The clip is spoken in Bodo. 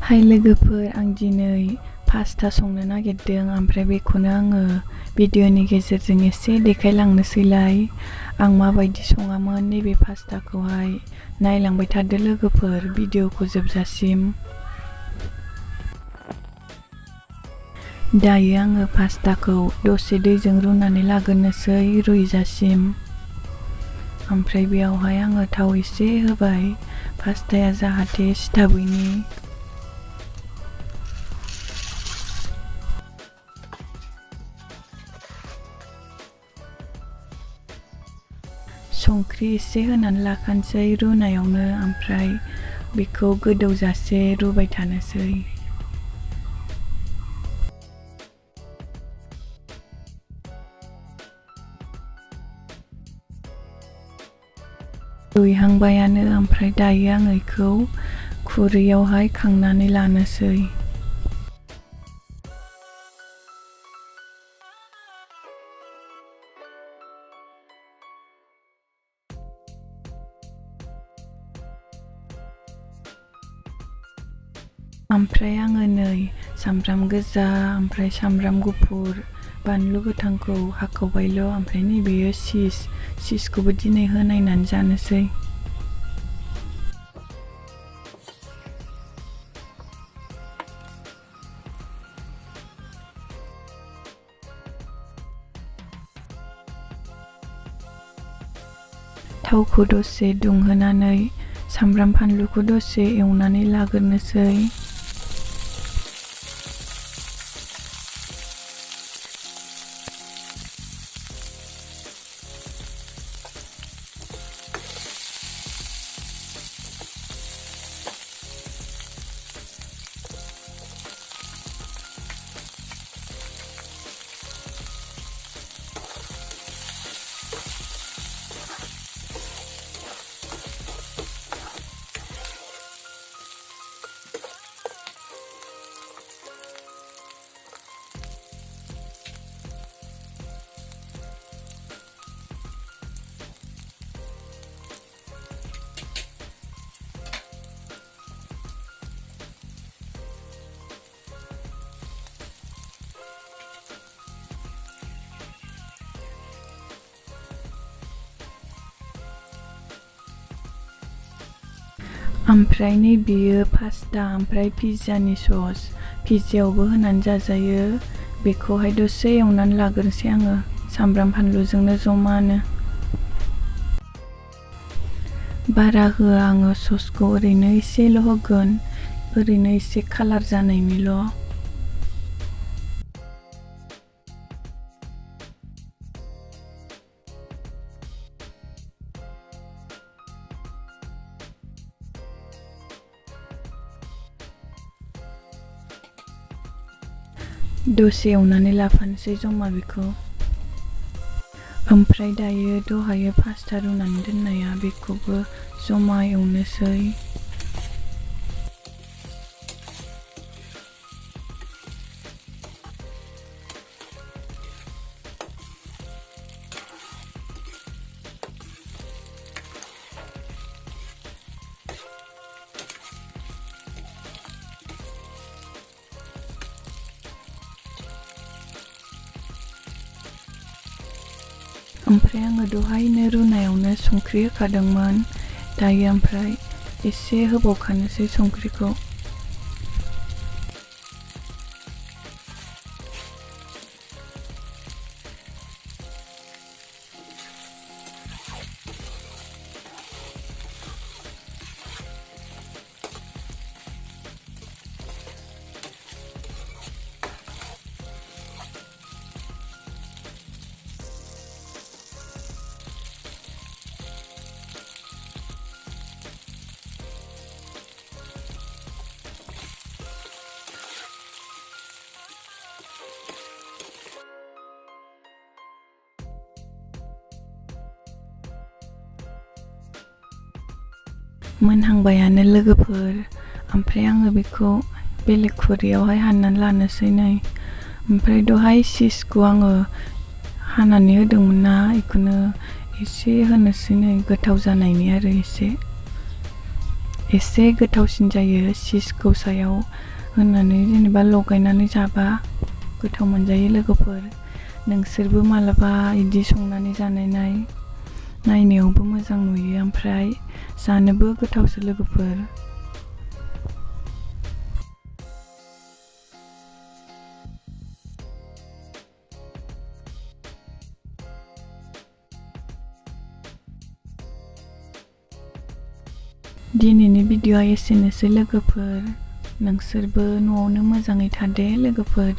हाय लोगोफोर, आं दिनै पास्ता संनो नागिरदों। ओमफ्राय बेखौनो आङो भिडिअनि गेजेरजों एसे देखायलांनोसैलाय। आं माबायदि सङामोन नैबे पास्ताखौहाय नायलांबाय थादो लोगोफोर भिडिअखौ जोबजासिम। दायो आङो पास्ताखौ दसे दैजों रुनानै लाग्रोनोसै रुइजासिम। ओमफ्राय बेयावहाय आङो थाव एसे होबाय पास्ताया जाहाथे सिथाबैनि। संख्रि एसे होनानै लाखानोसै रुनायावनो, ओमफ्राय बेखौ गोदौजासे रुबाय थानोसै। रुइहांबायानो, ओमफ्राय दायो आङो बेखौ खुरैयावहाय खांनानै लानोसै। ओमफ्राय आङो नै सामब्राम गोजा ओमफ्राय सामब्राम गुफुर बानलु गोथांखौ हाखावबायल', ओमफ्राय नैबेयो चीजखौबो दिनै होनायनानै जानोसै। थावखौ दसे दुंहोनानै सामब्राम फानलुखौ दसे एवनानै लाग्रोनोसै। ओमफ्राय नैबेयो पास्ता ओमफ्राय पिज्जानि सस, पिज्जायावबो होनानै जाजायो। बेखौहाय दसे एवनानै लाग्रोनोसै आङो सामब्राम फानलुजोंनो जमानो। बारा होआ आङो ससखौ, ओरैनो एसेल' होगोन, ओरैनो एसे कालार जानायनिल'। दसे एवनानै लाफानोसै जमा बेखौ। ओमफ्राय दायो दहायो पास्ता रुनानै दोननाया बेखौबो जमा एवनोसै। ओमफ्राय आङो दहायनो रुनायावनो संख्रि होखादोंमोन, दायो ओमफ्राय एसे होबावखानोसै संख्रिखौ। मोनहांबायानो लोगोफोर, ओमफ्राय आङो बेखौ बेलेग खुरैयावहाय हाननानै लानोसै नै। ओमफ्राय दहाय चीजखौ आङो हानानै होदोंमोन ना, बेखौनो एसे होनोसै नै गोथाव जानायनि आरो एसे। एसे गोथावसिन जायो चीजखौ सायाव होनानै जेनेबा लगायनानै जाबा गोथाव मोनजायो लोगोफोर नोंसोरबो मालाबा इदि संनानै जानाय नायनायावबो मोजां नुयो ओमफ्राय जानोबो गोथावसो लोगोफोर दिनैनि भिडिअ'आ एसेनोसै लोगोफोर नोंसोरबो न'आवनो मोजाङै थादो लोगोफोर